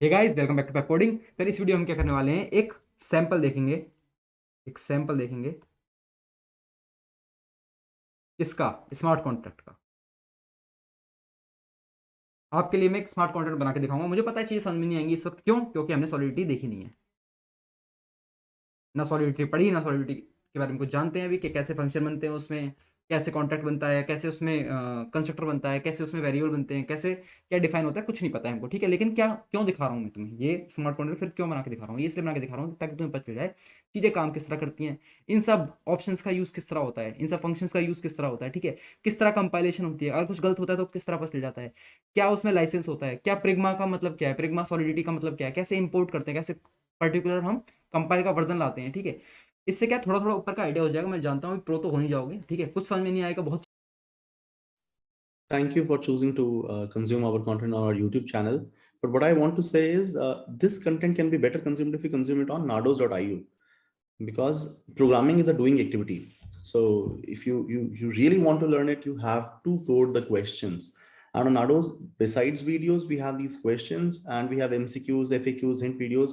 Hey guys, welcome back to Pack Coding. तो इस video में हम क्या करने वाले हैं, एक सैंपल देखेंगे इसका, स्मार्ट कॉन्ट्रैक्ट का। आपके लिए मैं एक स्मार्ट कॉन्ट्रैक्ट बना के दिखाऊंगा। मुझे पता है चीज़ें समझ में नहीं आएंगी इस वक्त। क्यों? क्योंकि हमने सॉलिडिटी देखी नहीं है, ना सॉलिडिटी पढ़ी, ना सॉलिडिटी के बारे में कुछ जानते हैं अभी कि कैसे फंक्शन बनते हैं उसमें, कैसे कॉन्ट्रैक्ट बनता है, कैसे उसमें कंस्ट्रक्टर बनता है, कैसे उसमें वेरिएबल बनते हैं, कैसे क्या डिफाइन होता है, कुछ नहीं पता है हमको। ठीक है, लेकिन क्या क्यों दिखा रहा हूँ मैं तुम्हें ये स्मार्ट कॉन्ट्रैक्ट, फिर क्यों बना के दिखा रहा हूँ? ये इसलिए बना के दिखा रहा हूँ ताकि तुम्हें पता चल जाए चीज़ें काम किस तरह करती हैं, इन सब ऑप्शंस का यूज़ किस तरह होता है, इन सब फंक्शंस का यूज़ किस तरह होता है। ठीक है, किस तरह कंपाइलेशन होती है, अगर कुछ गलत होता है तो किस तरह पता चल जाता है, क्या उसमें लाइसेंस होता है, क्या प्रिग्मा का मतलब क्या है, प्रिग्मा सॉलिडिटी का मतलब क्या है, कैसे इंपोर्ट करते हैं, कैसे पर्टिकुलर हम कंपाइल का वर्जन लाते हैं। ठीक है, इससे क्या थोड़ा थोड़ा ऊपर का आइडिया हो जाएगा। मैं जानता हूँ प्रो तो हो नहीं जाओगे। ठीक है, कुछ समझ में नहीं आएगा बहुत। Thank you for choosing to consume our content on our YouTube channel. But what I want to say is this content can be better consumed if you consume it on nardos.io because programming is a doing activity. So if you really want to learn it, you have to code the questions. And on Nardos, besides videos, we have these questions and we have MCQs, FAQs, hint videos,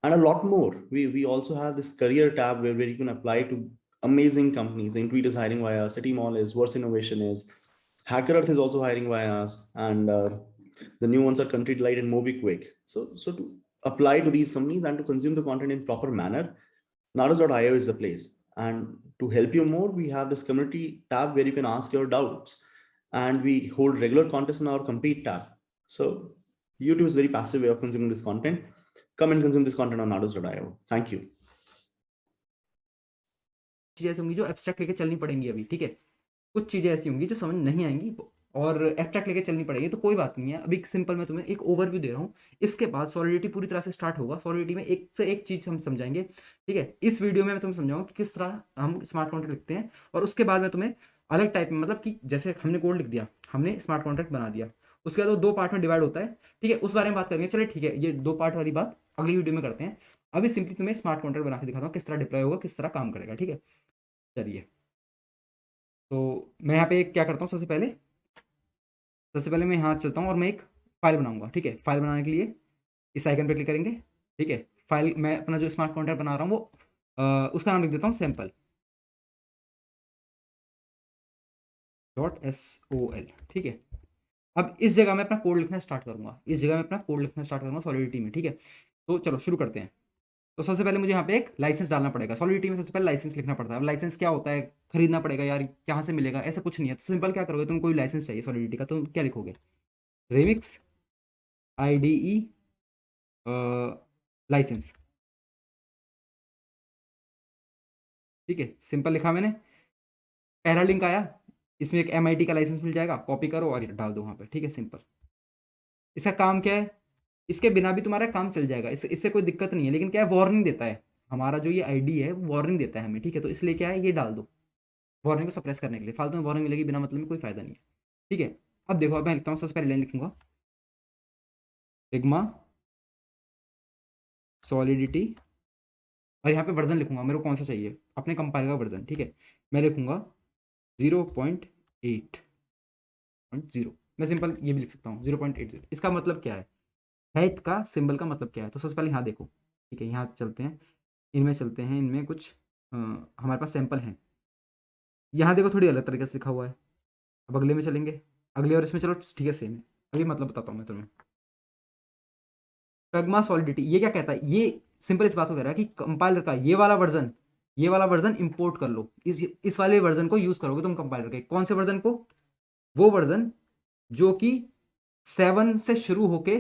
and a lot more. We also have this career tab where you can apply to amazing companies. Intuit is hiring via us, City Mall is, Verse Innovation is, Hacker Earth is also hiring via us, and the new ones are Country Delight and MobiQuick. So to apply to these companies and to consume the content in proper manner, Naros.io is the place. And to help you more, we have this community tab where you can ask your doubts, and we hold regular contests in our compete tab. So YouTube is a very passive way of consuming this content. Come and consume this content on Naros.io. Thank you. चीज़ें ऐसी होंगी जो abstract लेके चलनी पड़ेंगी अभी। ठीक है, कुछ चीज़ें ऐसी होंगी जो समझ नहीं आएंगी और एब्स्ट्रैक्ट लेके चलनी पड़ेगी, तो कोई बात नहीं है। अभी सिंपल मैं तुम्हें एक ओवरव्यू दे रहा हूँ। इसके बाद सॉलिडिटी पूरी तरह से स्टार्ट होगा। सॉलिडिटी में एक से एक चीज़ हम समझाएंगे। ठीक है, इस वीडियो में मैं तुम्हें समझाऊंगा कि किस तरह हम स्मार्ट कॉन्ट्रैक्ट लिखते हैं, और उसके बाद मैं तुम्हें अलग टाइप में, मतलब कि जैसे हमने कोड लिख दिया, हमने स्मार्ट कॉन्ट्रैक्ट बना दिया, उसके बाद वो दो पार्ट में डिवाइड होता है। ठीक है, उस बारे में बात करेंगे। चलिए ठीक है, ये दो पार्ट वाली बात अगली वीडियो में करते हैं। अभी सिंपली तुम्हें स्मार्ट कॉन्ट्रैक्ट बना के दिखाता हूँ किस तरह डिप्लॉय होगा, किस तरह काम करेगा। ठीक है, चलिए। तो मैं यहाँ पे क्या करता हूँ, सबसे पहले मैं यहाँ चलता हूँ और मैं एक फाइल बनाऊंगा। ठीक है, फाइल बनाने के लिए इस आइकन पे क्लिक करेंगे। ठीक है, फाइल मैं अपना जो स्मार्ट कॉन्ट्रैक्ट बना रहा हूँ वो उसका नाम लिख देता हूँ सैम्पल .sol। ठीक है, अब इस जगह मैं अपना कोड लिखना स्टार्ट करूंगा, इस जगह मैं अपना कोड लिखना स्टार्ट करूंगा सॉलिडिटी में। ठीक है, तो चलो शुरू करते हैं। तो सबसे पहले मुझे यहाँ पे एक लाइसेंस डालना पड़ेगा। सॉलिडिटी में सबसे पहले लाइसेंस लिखना पड़ता है। अब लाइसेंस क्या होता है, खरीदना पड़ेगा यार, कहाँ से मिलेगा, ऐसा कुछ नहीं है। तो सिंपल क्या करोगे, तुम कोई लाइसेंस चाहिए सॉलिडिटी का, तो क्या लिखोगे, रिमिक्स IDE लाइसेंस। ठीक है, सिंपल लिखा मैंने। पहला लिंक आया, इसमें एक MIT का लाइसेंस मिल जाएगा, कॉपी करो और डाल दो वहाँ पे। ठीक है, सिंपल। इसका काम क्या है, इसके बिना भी तुम्हारा काम चल जाएगा, इससे कोई दिक्कत नहीं है, लेकिन क्या है, वार्निंग देता है। हमारा जो ये ID है वो वार्निंग देता है हमें। ठीक है, तो इसलिए क्या है, ये डाल दो वार्निंग को सप्रेस करने के लिए। फालतू में वार्निंग मिलेगी बिना मतलब में, कोई फायदा नहीं है। ठीक है, अब देखो, अब मैं लिखता हूँ, सबसे पहले लाइन लिखूंगा सिग्मा सॉलिडिटी, और यहाँ पे वर्जन लिखूंगा मेरे को कौन सा चाहिए, अपने कंपाइल का वर्जन। ठीक है, मैं लिखूंगा 0.8.0। मैं सिंपल ये भी लिख सकता हूँ 0.80। इसका मतलब क्या है, हैट का सिंबल का मतलब क्या है। तो सबसे पहले यहाँ देखो। ठीक है, यहाँ चलते हैं, इनमें चलते हैं, इनमें कुछ हमारे पास सैंपल हैं। यहाँ देखो थोड़ी अलग तरीके से लिखा हुआ है। अब अगले में चलेंगे, अगले और इसमें चलो ठीक है, सेम है। अभी मतलब बताता हूँ मैं तुम्हें। प्रगमा सॉलिडिटी ये क्या कहता है, ये सिंपल इस बात को कह रहा है कि कंपाइलर का ये वाला वर्जन इंपोर्ट कर लो, इस वाले वर्जन को यूज करोगे तुम कंपाइलर के। कौन से वर्जन को, वो वर्जन जो कि 7 से शुरू होके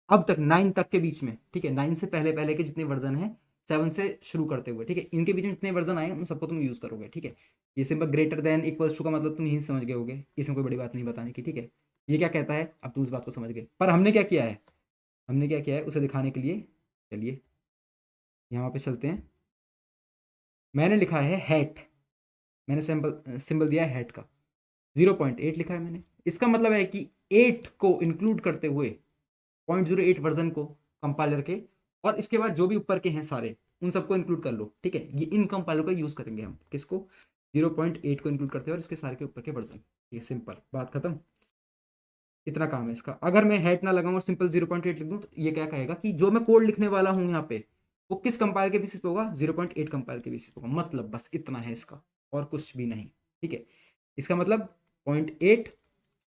अब तक 9 तक के बीच में। ठीक है, 9 से पहले पहले के जितने वर्जन है, 7 से शुरू करते हुए, ठीक है, इनके बीच में जितने वर्जन आए उन सबको तुम यूज करोगे। ठीक है, ये simple greater than equals to का मतलब तुम यही समझ गए होगे, इसमें कोई बड़ी बात नहीं बताने की। ठीक है, ये क्या कहता है, अब तुम इस बात को समझ गए। पर हमने क्या किया है उसे दिखाने के लिए, चलिए यहाँ पे चलते हैं। मैंने लिखा है हैट, मैंने सिंबल दिया है हैट का, 0.8 लिखा है मैंने। इसका मतलब है कि 8 को इंक्लूड करते हुए 0.08 वर्जन को कंपाइलर के, और इसके बाद जो भी ऊपर के हैं सारे, उन सबको इंक्लूड कर लो। ठीक है, ये इन कंपाइलर का यूज करेंगे हम, किसको, 0.8 को इंक्लूड करते हैं और इसके सारे के ऊपर के वर्जन। ठीक है, सिंपल बात खत्म। इतना काम है इसका। अगर मैं हेड ना लगाऊं और सिंपल 0.8 लिख दूं तो ये क्या कहेगा कि जो मैं कोड लिखने वाला हूं यहाँ पे वो किस कंपाइल के बेसिस पे होगा, 0.8 कंपाइल के बेसिस पे होगा। मतलब बस इतना है इसका, और कुछ भी नहीं। ठीक है, इसका मतलब 0.8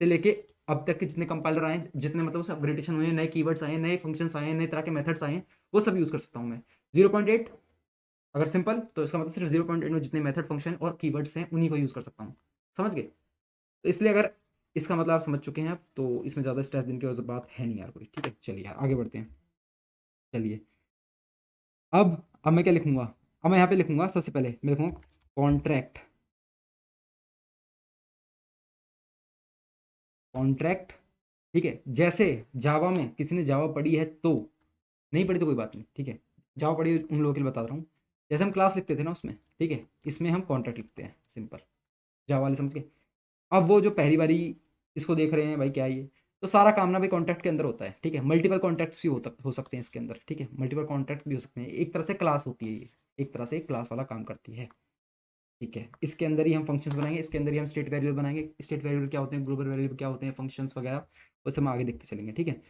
से लेके अब तक के जितने कंपाइलर आए हैं, जितने मतलब उसे अपग्रेडेशन हुए हैं, नए कीवर्ड्स आए हैं, नए फंक्शंस आए हैं, नए तरह के मेथड्स आए हैं, वो सब यूज कर सकता हूँ मैं। 0.8 अगर सिंपल तो इसका मतलब सिर्फ 0.8 में जितने मेथड फंक्शन और कीवर्ड्स हैं उन्हीं को यूज कर सकता हूँ। समझ गए? तो इसलिए अगर इसका मतलब आप समझ चुके हैं आप, तो इसमें ज़्यादा स्ट्रेस देने की बात है नहीं यार कोई। ठीक है, चलिए यार आगे बढ़ते हैं। चलिए, अब मैं क्या लिखूंगा? अब मैं यहाँ पे लिखूंगा, सबसे पहले मैं लिखूंगा कॉन्ट्रैक्ट। कॉन्ट्रैक्ट, ठीक है। जैसे जावा में किसी ने जावा पढ़ी है तो, नहीं पढ़ी तो कोई बात नहीं, ठीक है। जावा पढ़ी उन लोगों के लिए बता रहा हूँ। जैसे हम क्लास लिखते थे ना उसमें, ठीक है, इसमें हम कॉन्ट्रैक्ट लिखते हैं सिंपल। जावा वाले समझ गए? अब वो जो पहली बारी इसको देख रहे हैं भाई क्या ये, तो सारा काम ना भाई कॉन्ट्रैक्ट के अंदर होता है। ठीक है, मल्टीपल कॉन्ट्रैक्ट्स भी हो सकते हैं इसके अंदर। ठीक है, मल्टीपल कॉन्ट्रैक्ट भी हो सकते हैं। एक तरह से क्लास होती है ये, एक तरह से एक क्लास वाला काम करती है। ठीक है, इसके अंदर ही हम फंक्शंस बनाएंगे, इसके अंदर ही हम स्टेट वेरिएबल बनाएंगे। स्टेट वेरिएबल क्या होते हैं, ग्लोबल वेरिएबल क्या होते हैं, फंक्शंस वगैरह, उसे हम आगे देखते चलेंगे। ठीक है,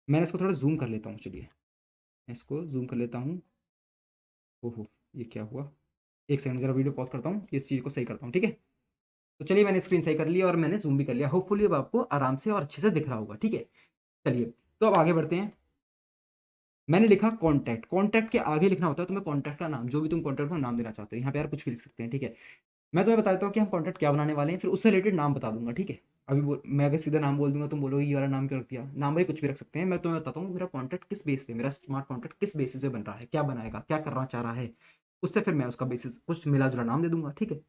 मैंने इसको थोड़ा जूम कर लेता हूँ। चलिए मैं इसको जूम कर लेता हूँ। ओहो, ये क्या हुआ? एक सेकंड, जरा वीडियो पॉज करता हूँ, इस चीज़ को सही करता हूँ। ठीक है, तो चलिए मैंने स्क्रीन सही कर लिया और मैंने जूम भी कर लिया। होपफुली अब आपको आराम से और अच्छे से दिख रहा होगा। ठीक है, चलिए तो अब आगे बढ़ते हैं। मैंने लिखा कॉन्टैक्ट। कॉन्टैक्ट के आगे लिखना होता है तुम्हें कॉन्टैक्ट का नाम, जो भी तुम कॉन्टैक्ट का नाम देना चाहते हो। यहाँ पे यार कुछ भी लिख सकते हैं। ठीक है, मैं तुम्हें बता देता हूँ कि हम कॉन्टैक्ट क्या बनाने वाले हैं, फिर उससे रिलेटेड नाम बता दूंगा। ठीक है, अभी मैं अगर सीधा नाम बोल दूंगा तुम बोलोगे ये वाला नाम क्यों रख दिया। नाम भाई कुछ भी रख सकते हैं। मैं तुम्हें बताता हूँ मेरा कॉन्टैक्ट किस बेस पे, मेरा स्मार्ट कॉन्टैक्ट किस बेसिस पे बन रहा है, क्या बनाएगा, क्या करना चाह रहा है, उससे फिर मैं उसका बेसिस कुछ मिला जुला नाम दे दूंगा। ठीक है,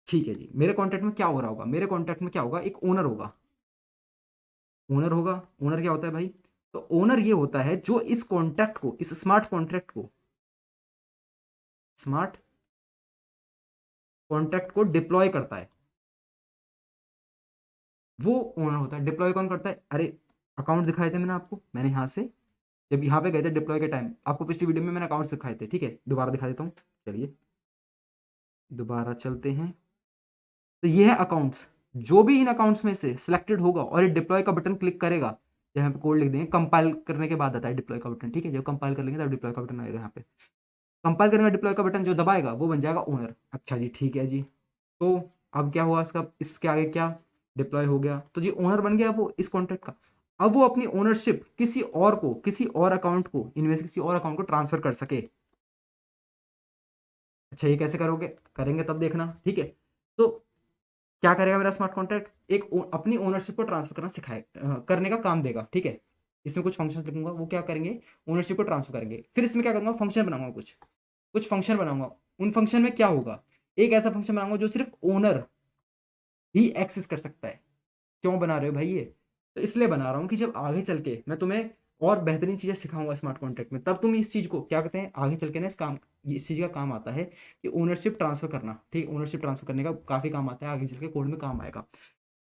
ठीक है जी। मेरे कॉन्टैक्ट में क्या हो रहा होगा? मेरे कॉन्टैक्ट में क्या होगा, एक ओनर होगा। ओनर होगा। ओनर क्या होता है भाई? तो ओनर ये होता है जो इस कॉन्ट्रैक्ट को, इस स्मार्ट कॉन्ट्रैक्ट को, स्मार्ट कॉन्ट्रैक्ट को डिप्लॉय करता है। वो ओनर होता है। डिप्लॉय कौन करता है? अरे अकाउंट दिखाए थे मैंने आपको, मैंने यहाँ से जब यहाँ पे गए थे डिप्लॉय के टाइम, आपको पिछली वीडियो में मैंने अकाउंट्स दिखाए थे। ठीक है, दोबारा दिखा देता हूँ। चलिए दोबारा चलते हैं। तो ये है अकाउंट्स। जो भी इन अकाउंट्स में से सिलेक्टेड होगा और ये डिप्लॉय का बटन क्लिक करेगा, यहाँ पे कोड लिख देंगे, कंपाइल करने के बाद आता है डिप्लॉय का बटन। ठीक है, जब कंपाइल कर लेंगे तब डिप्लॉय का बटन आएगा। यहाँ पे कंपाइल करेंगे, डिप्लॉय का बटन जो दबाएगा वो बन जाएगा ओनर। अच्छा जी, ठीक है जी। तो अब क्या हुआ इसका, इसके आगे क्या, डिप्लॉय हो गया तो जी ओनर बन गया वो इस कॉन्ट्रैक्ट का। अब वो अपनी ओनरशिप किसी और को, किसी और अकाउंट को, इनमें से किसी और अकाउंट को ट्रांसफर कर सके। अच्छा ये कैसे करोगे, करेंगे तब देखना। ठीक है, तो क्या करेगा मेरा स्मार्ट कॉन्ट्रैक्ट, अपनी ओनरशिप को ट्रांसफर करना सिखाए, करने का काम देगा। ठीक है, इसमें कुछ फंक्शंस लिखूंगा, वो क्या करेंगे, ओनरशिप को ट्रांसफर करेंगे। फिर इसमें क्या करूंगा, फंक्शन बनाऊंगा, कुछ कुछ फंक्शन बनाऊंगा। उन फंक्शन में क्या होगा, एक ऐसा फंक्शन बनाऊंगा जो सिर्फ ओनर ही एक्सेस कर सकता है। क्यों बना रहे हो भाई ये? तो इसलिए बना रहा हूँ कि जब आगे चल के मैं तुम्हें और बेहतरीन चीजें सिखाऊंगा स्मार्ट कॉन्ट्रैक्ट में, तब तुम इस चीज को क्या कहते हैं आगे चल के ना, इस चीज का काम आता है कि ओनरशिप ट्रांसफर करना। ठीक, ओनरशिप ट्रांसफर करने का काफी काम आता है, आगे चल के कोड में काम आएगा।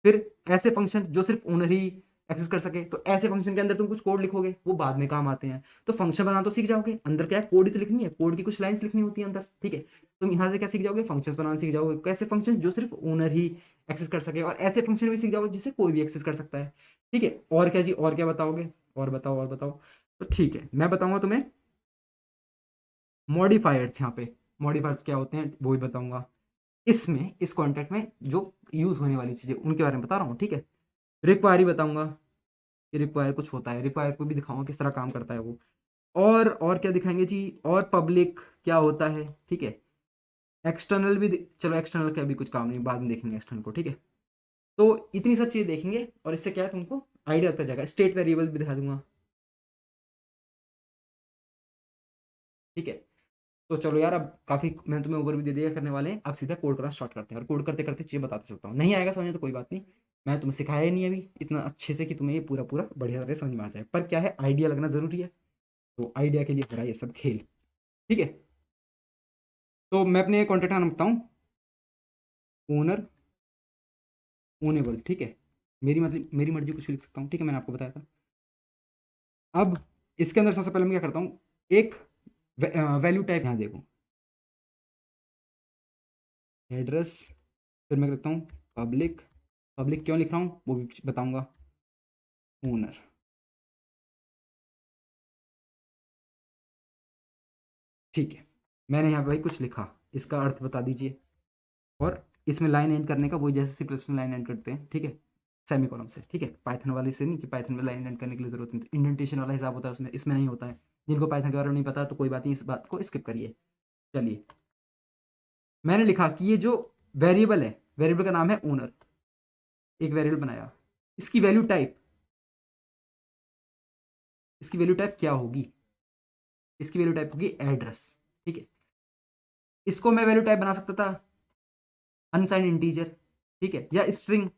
फिर ऐसे फंक्शन जो सिर्फ ओनर ही एक्सेस कर सके, तो ऐसे फंक्शन के अंदर तुम कुछ कोड लिखोगे, वो बाद में काम आते हैं। तो फंक्शन बनाना तो सीख जाओगे, अंदर क्या है, कोड ही तो लिखनी है, कोड की कुछ लाइंस लिखनी होती है अंदर। ठीक है, तुम यहाँ से क्या सीख जाओगे, फंक्शंस बनाना सीख जाओगे, कैसे फंक्शन जो सिर्फ ओनर ही एक्सेस कर सके, और ऐसे फंक्शन भी सीख जाओगे जिसे कोई भी एक्सेस कर सकता है। ठीक है, और क्या जी, और क्या बताओगे, और बताओ, और बताओ। तो ठीक है, मैं बताऊंगा तुम्हें मॉडिफायर्स। यहाँ पे मॉडिफायर्स क्या होते हैं वो भी बताऊंगा। इसमें इस कॉन्टेक्ट में जो यूज होने वाली चीजें उनके बारे में बता रहा हूँ। ठीक है, रिक्वायरी बताऊंगा कि रिक्वायर कुछ होता है, रिक्वायर को भी दिखाऊंगा किस तरह काम करता है वो। और क्या दिखाएंगे जी, और पब्लिक क्या होता है। ठीक है, एक्सटर्नल भी चलो एक्सटर्नल का भी कुछ काम नहीं, बाद में देखेंगे एक्सटर्नल को। ठीक है, तो इतनी सब चीज़ें देखेंगे और इससे क्या है तुमको आइडिया आता जाएगा। स्टेट वेरिएबल भी दिखा दूंगा। ठीक है, तो चलो यार, अब काफ़ी मैंने तुम्हें ओवरव्यू दे दिया करने वाले हैं, अब सीधा कोड करना स्टार्ट करते हैं। और कोड करते करते चीज़ें बताते चलता हूँ, नहीं आएगा समझ में तो कोई बात नहीं, मैं तुम्हें सिखाया ही नहीं अभी इतना अच्छे से कि तुम्हें ये पूरा पूरा बढ़िया तरह से समझ में आ जाए। पर क्या है, आइडिया लगना ज़रूरी है, तो आइडिया के लिए हो रहा है ये सब खेल। ठीक है, तो मैं अपने कॉन्टेक्ट का नाम बताऊँ, ओनर, ओनेबल। ठीक है, मेरी मतलब मेरी मर्जी कुछ भी लिख सकता हूँ। ठीक है, मैंने आपको बताया था। अब इसके अंदर सबसे पहले मैं क्या करता हूँ, एक वैल्यू टाइप यहाँ देखो, एड्रेस। फिर मैं लिखता हूँ पब्लिक। पब्लिक क्यों लिख रहा हूँ वो भी बताऊँगा। ओनर। ठीक है, मैंने यहाँ पे भाई कुछ लिखा, इसका अर्थ बता दीजिए। और इसमें लाइन एंड करने का वही जैसे सी प्लस में लाइन एंड करते हैं, ठीक है, सेमी कॉलम से, ठीक है। पाइथन वाले से नहीं कि पाइथन में लाइन एंड करने के लिए जरूरत नहीं, तो इंडेंटेशन वाला हिसाब होता है उसमें, इसमें नहीं होता है। जिनको पाइथन के बारे में नहीं पता तो कोई बात नहीं, इस बात को स्किप करिए। चलिए, मैंने लिखा कि ये जो वेरिएबल है, वेरिएबल का नाम है ओनर, एक वेरिएबल बनाया, इसकी वैल्यू टाइप, इसकी वैल्यू टाइप क्या होगी, इसकी वैल्यू टाइप होगी एड्रेस, ठीक है। इसको मैं वैल्यू टाइप बना सकता था अनसाइंड इंटीजर, ठीक है, या स्ट्रिंग,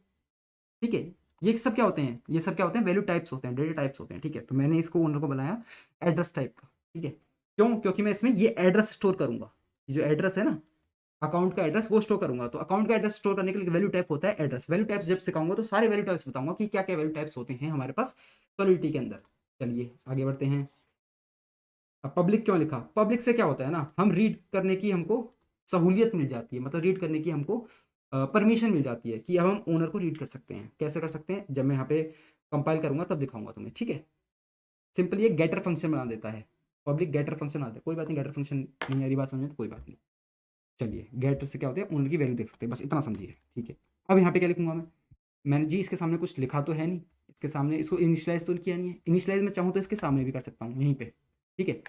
ठीक है। ये सब क्या होते हैं, ये सब क्या होते हैं, वैल्यू टाइप्स होते हैं, डेटा टाइप्स होते हैं, ठीक है। तो मैंने इसको ओनर को बनाया एड्रेस टाइप का, ठीक है। क्यों? क्योंकि मैं इसमें ये एड्रेस स्टोर करूंगा, ये जो एड्रेस है ना, अकाउंट का एड्रेस वो स्टोर करूंगा। तो अकाउंट का एड्रेस स्टोर करने के लिए वैल्यू टाइप होता है एड्रेस। वैल्यू टाइप्स जब सिखाऊंगा तो सारे वैल्यू टाइप्स बताऊंगा कि क्या क्या वैल्यू टाइप्स होते हैं हमारे पास सॉलिडिटी के अंदर। चलिए आगे बढ़ते हैं। अब पब्लिक क्यों लिखा? पब्लिक से क्या होता है ना, हम रीड करने की हमको सहूलियत मिल जाती है, मतलब रीड करने की हमको परमिशन मिल जाती है कि अब हम ओनर को रीड कर सकते हैं। कैसे कर सकते हैं, जब मैं यहाँ पे कंपाइल करूंगा तब दिखाऊंगा तुम्हें, ठीक है। सिंपली एक गेटर फंक्शन बना देता है, पब्लिक गेटर फंक्शन आता है, कोई बात नहीं, गेटर फंक्शन नहीं आ रही बात समझ में तो कोई बात नहीं। चलिए, गेटर से क्या होता है, ओनर की वैल्यू देख सकते हैं, बस इतना समझिए, ठीक है। अब यहाँ पे क्या लिखूंगा मैंने जी इसके सामने कुछ लिखा तो है नहीं, इसके सामने इसको इनिशियलाइज तो किया नहीं है। इनिशियलाइज मैं चाहूँ तो इसके सामने भी कर सकता हूँ यहीं पे, ठीक है।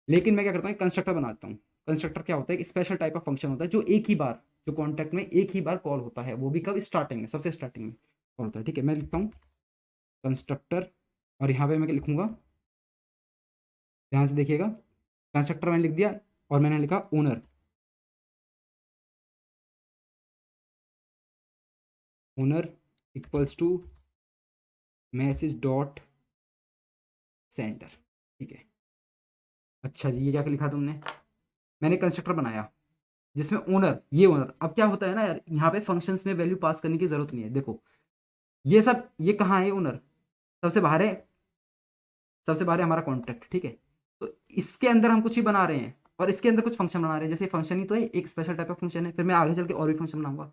लेकिन मैं क्या करता हूँ, कंस्ट्रक्टर बनाता हूँ। कंस्ट्रक्टर क्या होता है, एक स्पेशल टाइप ऑफ फंक्शन होता है जो एक ही बार, जो कॉन्टैक्ट में एक ही बार कॉल होता है, वो भी कब, स्टार्टिंग में, सबसे स्टार्टिंग में कॉल होता है, ठीक है। मैं लिखता हूँ कंस्ट्रक्टर, और यहाँ पे मैं क्या लिखूंगा, ध्यान से देखिएगा, कंस्ट्रक्टर मैंने लिख दिया और मैंने लिखा owner, owner equals to message dot sender, ठीक है। अच्छा जी, ये क्या लिखा तुमने, मैंने कंस्ट्रक्टर बनाया जिसमें ओनर, ये ओनर। अब क्या होता है ना यार, यहाँ पे फंक्शंस में वैल्यू पास करने की जरूरत नहीं है। देखो ये सब, ये कहाँ है ओनर, सबसे बाहर है, सबसे बाहर है हमारा कॉन्ट्रैक्ट, ठीक है। तो इसके अंदर हम कुछ ही बना रहे हैं और इसके अंदर कुछ फंक्शन बना रहे हैं। जैसे फंक्शन ही तो है, एक स्पेशल टाइप ऑफ फंक्शन है, फिर मैं आगे चल के और भी फंक्शन बनाऊंगा।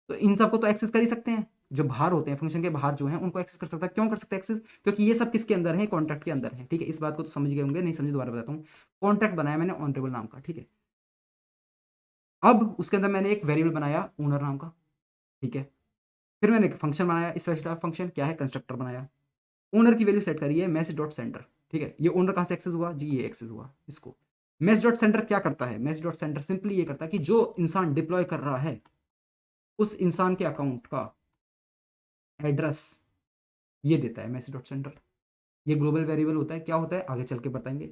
तो इन सबको तो एक्सेस कर ही सकते हैं, जो बाहर होते हैं फंक्शन के बाहर जो है उनको एक्सेस कर सकता है। क्यों कर सकते हैं एक्सेस? क्योंकि ये सब किसके अंदर है, कॉन्ट्रैक्ट के अंदर है, ठीक है। इस बात को तो समझ गए होंगे, नहीं समझे दोबारा बताता हूँ। कॉन्ट्रैक्ट बनाया मैंने ऑनरेबल नाम का, ठीक है। अब उसके अंदर मैंने एक वेरिएबल बनाया ओनर नाम का, ठीक है। फिर मैंने एक फंक्शन बनाया, स्पेशल फंक्शन क्या है, कंस्ट्रक्टर बनाया। ओनर की वैल्यू सेट करी है मैसेज डॉट सेंटर, ठीक है। ये ओनर कहाँ से एक्सेस हुआ जी, ये एक्सेस हुआ इसको। मैसेज डॉट सेंटर क्या करता है, मैसेज डॉट सेंटर सिंपली ये करता है कि जो इंसान डिप्लॉय कर रहा है उस इंसान के अकाउंट का एड्रेस ये देता है मैसेज डॉट सेंटर। ये ग्लोबल वेरिएबल होता है, क्या होता है आगे चल के बताएंगे,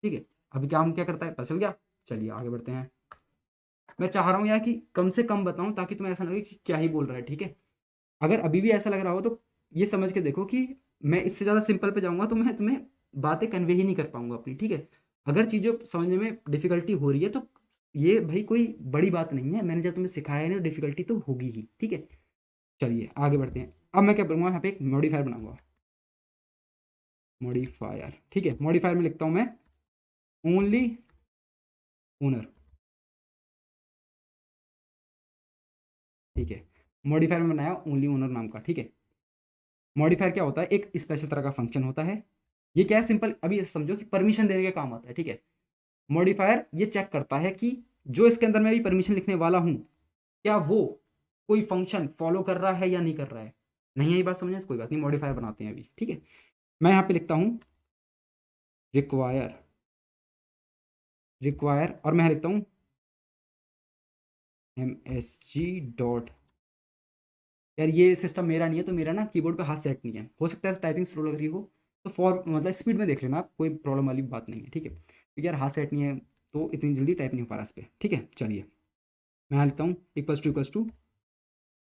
ठीक है। अभी क्या हम क्या करता है पता चल गया। चलिए आगे बढ़ते हैं। मैं चाह रहा हूँ यार कि कम से कम बताऊं ताकि तुम्हें ऐसा लगे कि क्या ही बोल रहा है, ठीक है। अगर अभी भी ऐसा लग रहा हो तो ये समझ के देखो कि मैं इससे ज़्यादा सिंपल पे जाऊंगा तो मैं तुम्हें बातें कन्वे ही नहीं कर पाऊंगा अपनी, ठीक है। अगर चीज़ें समझने में डिफिकल्टी हो रही है तो ये भाई कोई बड़ी बात नहीं है, मैंने जब तुम्हें सिखाया है ना, डिफिकल्टी तो होगी ही, ठीक है। चलिए आगे बढ़ते हैं। अब मैं क्या करूँगा, यहाँ पे एक मॉडिफायर बनाऊंगा, मॉडिफायर, ठीक है। मॉडिफायर में लिखता हूँ मैं ओनली ओनर, ठीक है। मॉडिफायर में बनाया ओनली ओनर नाम का, ठीक है। मॉडिफायर क्या होता है, एक स्पेशल तरह का फंक्शन होता है। ये क्या है, सिंपल अभी ये समझो कि परमिशन देने के काम आता है, ठीक है। मॉडिफायर ये चेक करता है कि जो इसके अंदर मैं अभी परमिशन लिखने वाला हूं, क्या वो कोई फंक्शन फॉलो कर रहा है या नहीं कर रहा है। नहीं है ये बात समझे तो कोई बात नहीं, मॉडिफायर बनाते हैं अभी, ठीक है। मैं यहाँ पे लिखता हूँ रिक्वायर, रिक्वायर, और मैं लिखता हूँ msg डॉट, यार ये सिस्टम मेरा नहीं है तो मेरा ना कीबोर्ड पे हाथ सेट नहीं है, हो सकता है टाइपिंग स्लो लग रही हो तो फॉर मतलब स्पीड में देख लेना आप, कोई प्रॉब्लम वाली बात नहीं है, ठीक है। क्योंकि यार हाथ सेट नहीं है तो इतनी जल्दी टाइप नहीं हो पा रहा इस पर, ठीक है। चलिए मैं यहाँ लिखता हूँ इक्वल्स टू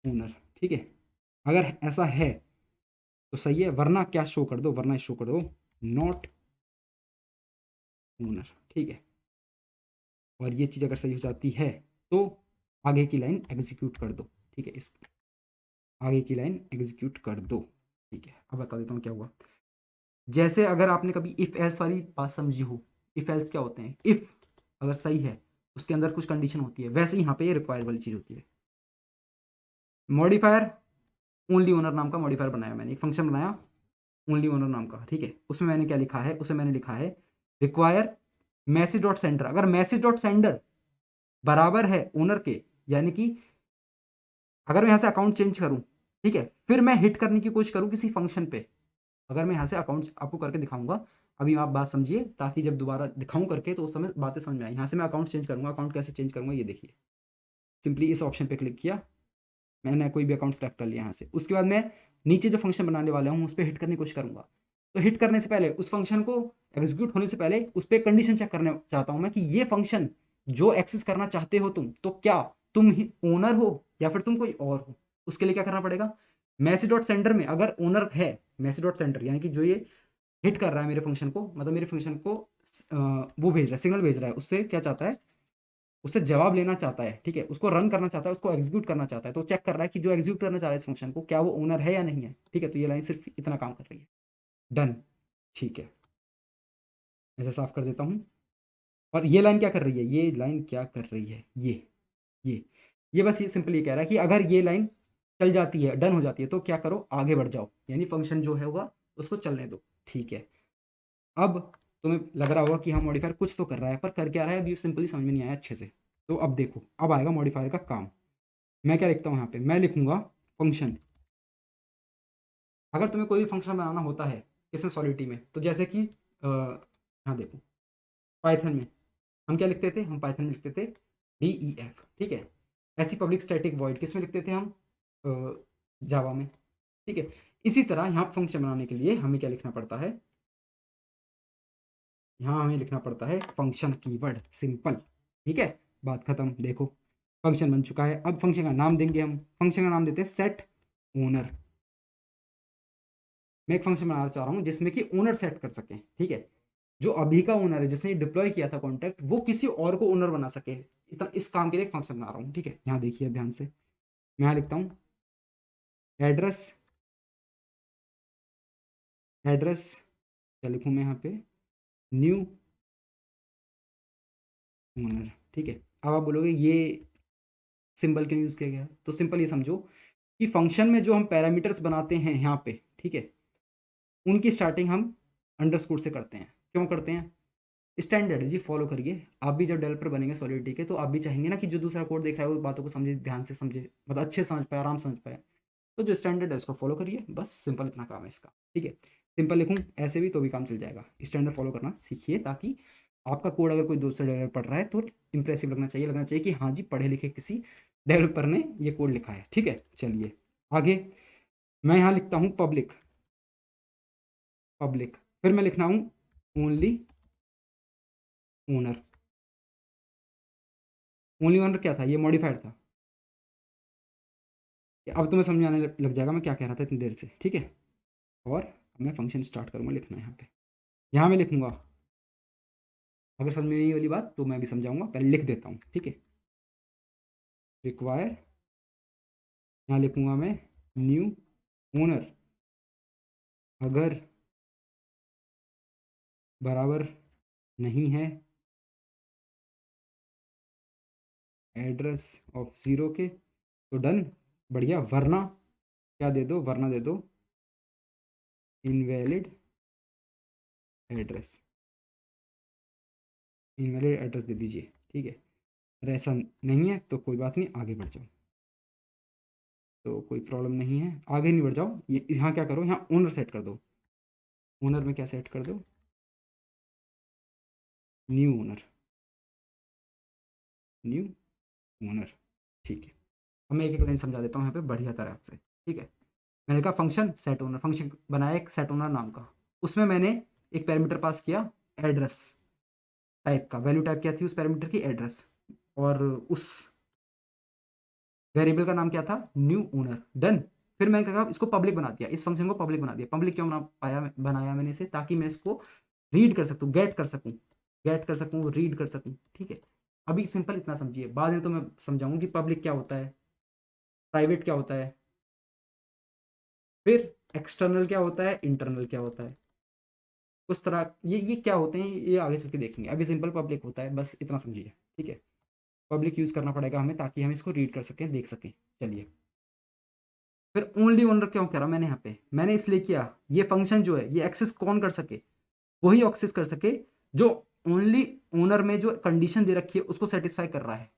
ओनर, ठीक है। अगर ऐसा है तो सही है, वरना क्या शो कर दो, वरना शो कर दो नॉट ओनर, ठीक है। और ये चीज़ अगर सही हो जाती है तो आगे की लाइन एग्जीक्यूट कर दो, ठीक है। इस आगे की लाइन एग्जीक्यूट कर दो, ठीक है। अब बता देता हूँ क्या हुआ। जैसे अगर आपने कभी इफ एल्स वाली बात समझी हो, इफ एल्स क्या होते हैं, इफ अगर सही है उसके अंदर कुछ कंडीशन होती है, वैसे ही यहाँ पे ये रिक्वायर वाली चीज़ होती है। मॉडिफायर ओनली ओनर नाम का मॉडिफायर बनाया मैंने, एक फंक्शन बनाया ओनली ओनर नाम का, ठीक है। उसमें मैंने क्या लिखा है, उसे मैंने लिखा है रिक्वायर मैसेज डॉट सेंडर। अगर मैसेज डॉट सेंडर बराबर है ओनर के, यानी कि अगर मैं यहाँ से अकाउंट चेंज करूँ, ठीक है, फिर मैं हिट करने की कोशिश करूँ किसी फंक्शन पे, अगर मैं यहाँ से अकाउंट आपको करके दिखाऊंगा, अभी आप बात समझिए, ताकि जब दोबारा दिखाऊं करके तो उस समय बातें समझ में आए। यहाँ से मैं अकाउंट चेंज करूंगा, अकाउंट कैसे चेंज करूंगा ये देखिए। सिंपली इस ऑप्शन पे क्लिक किया, मैंने कोई भी अकाउंट सेलेक्ट कर लिया यहाँ से। उसके बाद मैं नीचे जो फंक्शन बनाने वाला हूँ उस पर हिट करने की कोशिश करूंगा। तो हिट करने से पहले, उस फंक्शन को एग्जीक्यूट होने से पहले, उस पर कंडीशन चेक करना चाहता हूँ मैं कि ये फंक्शन जो एक्सेस करना चाहते हो तुम, तो क्या तुम ही ओनर हो या फिर तुम कोई और हो। उसके लिए क्या करना पड़ेगा, मैसेज डॉट सेंडर में अगर ओनर है, मैसेज डॉट सेंडर यानी कि जो ये हिट कर रहा है मेरे फंक्शन को, मतलब मेरे फंक्शन को वो भेज रहा है, सिग्नल भेज रहा है, उससे क्या चाहता है, उससे जवाब लेना चाहता है, ठीक है, उसको रन करना चाहता है, उसको एग्जीक्यूट करना चाहता है। तो चेक कर रहा है कि जो एग्जीक्यूट करना चाह रहा है इस फंक्शन को, क्या वो ओनर है या नहीं है, ठीक है। तो ये लाइन सिर्फ इतना काम कर रही है, डन, ठीक है। ऐसे साफ कर देता हूँ। और ये लाइन क्या कर रही है, ये लाइन क्या कर रही है, ये ये बस ये सिंपल ये कह रहा है कि अगर ये लाइन चल जाती है, डन हो जाती है, तो क्या करो, आगे बढ़ जाओ, यानी फंक्शन जो है होगा उसको चलने दो, ठीक है। अब तुम्हें लग रहा होगा कि हाँ मॉडिफायर कुछ तो कर रहा है, पर कर क्या रहा है अभी सिंपली समझ में नहीं आया अच्छे से। तो अब देखो, अब आएगा मॉडिफायर का काम। मैं क्या लिखता हूँ यहाँ पे, मैं लिखूंगा फंक्शन। अगर तुम्हें कोई भी फंक्शन बनाना होता है इसमें सॉलिडिटी में, तो जैसे कि यहाँ देखो, पाइथन में हम क्या लिखते थे, हम पाइथन में लिखते थे DEF, ठीक है। ऐसी पब्लिक स्टैटिक वॉइड किस में लिखते थे हम, जावा में, ठीक है। इसी तरह यहाँ फंक्शन बनाने के लिए हमें क्या लिखना पड़ता है, यहाँ हमें लिखना पड़ता है फंक्शन कीवर्ड, सिंपल, ठीक है। बात खत्म। देखो फंक्शन बन चुका है। अब फंक्शन का नाम देंगे हम, फंक्शन का नाम देते हैं सेट ओनर। मैं एक फंक्शन बनाना चाह रहा हूँ जिसमें कि ओनर सेट कर सके, ठीक है। जो अभी का ओनर है, जिसने डिप्लॉय किया था कॉन्टैक्ट, वो किसी और को ओनर बना सके, इतना इस काम के लिए एक फंक्शन बना रहा हूँ, ठीक है। यहाँ देखिए ध्यान से, मैं यहाँ लिखता हूँ एड्रेस, एड्रेस क्या लिखूँ मैं यहाँ पे, न्यू ओनर, ठीक है। अब आप बोलोगे ये सिंबल क्यों यूज़ किया गया, तो सिंपल ये समझो कि फंक्शन में जो हम पैरामीटर्स बनाते हैं यहाँ पे, ठीक है, उनकी स्टार्टिंग हम अंडरस्कोर से करते हैं। क्यों करते हैं, स्टैंडर्ड है जी, फॉलो करिए। आप भी जब डेवलपर बनेंगे सॉलिडिटी के, तो आप भी चाहेंगे ना कि जो दूसरा कोड देख रहा है वो बातों को समझे, ध्यान से समझे, मतलब अच्छे से समझ पाए, आराम से समझ पाए। तो जो स्टैंडर्ड है उसको फॉलो करिए, बस सिंपल इतना काम है इसका, ठीक है। सिंपल लिखूँ ऐसे भी तो भी काम चल जाएगा, स्टैंडर्ड फॉलो करना सीखिए, ताकि आपका कोड अगर कोई दूसरा डेवलपर पढ़ रहा है तो इंप्रेसिव लगना चाहिए कि हाँ जी पढ़े लिखे किसी डेवलपर ने ये कोड लिखा है, ठीक है। चलिए आगे, मैं यहाँ लिखता हूँ पब्लिक, पब्लिक, फिर मैं लिखना हूँ ओनली ओनर। ओनली ओनर क्या था, ये मॉडिफाइड था। अब तुम्हें समझ में आने लग जाएगा मैं क्या कह रहा था इतनी देर से, ठीक है। और अब मैं फंक्शन स्टार्ट करूँगा लिखना यहाँ पे, यहाँ मैं लिखूँगा, अगर समझ में नहीं वाली बात तो मैं भी समझाऊंगा, पहले लिख देता हूँ, ठीक है। रिक्वायर, यहाँ लिखूँगा मैं न्यू ओनर, अगर बराबर नहीं है एड्रेस ऑफ ज़ीरो के, तो डन, बढ़िया, वरना क्या दे दो, वरना दे दो इनवैलिड एड्रेस, इनवैलिड एड्रेस दे दीजिए, ठीक है। अगर ऐसा नहीं है तो कोई बात नहीं, आगे बढ़ जाओ, तो कोई प्रॉब्लम नहीं है, आगे नहीं बढ़ जाओ। ये यहाँ क्या करो, यहाँ ओनर सेट कर दो। ओनर में क्या सेट कर दो, न्यू ओनर, न्यू ओनर, ठीक है। अब मैं एक एक लाइन समझा देता हूँ यहाँ पे बढ़िया तरह से, ठीक है। मैंने कहा फंक्शन सेट ओनर, फंक्शन बनाया एक सेट ओनर नाम का, उसमें मैंने एक पैरामीटर पास किया एड्रेस टाइप का, वैल्यू टाइप क्या थी उस पैरामीटर की, एड्रेस, और उस वेरिएबल का नाम क्या था, न्यू ओनर, डन। फिर मैंने कहा इसको पब्लिक बना दिया, इस फंक्शन को पब्लिक बना दिया। पब्लिक क्यों बनाया मैंने इसे, ताकि मैं इसको रीड कर सकूँ, गेट कर सकूँ, रीड कर सकूँ, ठीक है। अभी सिंपल इतना समझिए, बाद में तो मैं समझाऊंगी कि पब्लिक क्या होता है, प्राइवेट क्या होता है, फिर एक्सटर्नल क्या होता है, इंटरनल क्या होता है, उस तरह ये क्या होते हैं ये आगे चल के देखेंगे। अभी सिंपल पब्लिक होता है, बस इतना समझिए, ठीक है। पब्लिक यूज़ करना पड़ेगा हमें ताकि हम इसको रीड कर सकें, देख सकें। चलिए फिर ओनली ओनर क्यों करा मैंने यहाँ पे, मैंने इसलिए किया ये फंक्शन जो है ये एक्सेस कौन कर सके, वही एक्सेस कर सके जो ओनली ओनर में जो कंडीशन दे रखी है उसको सेटिस्फाई कर रहा है।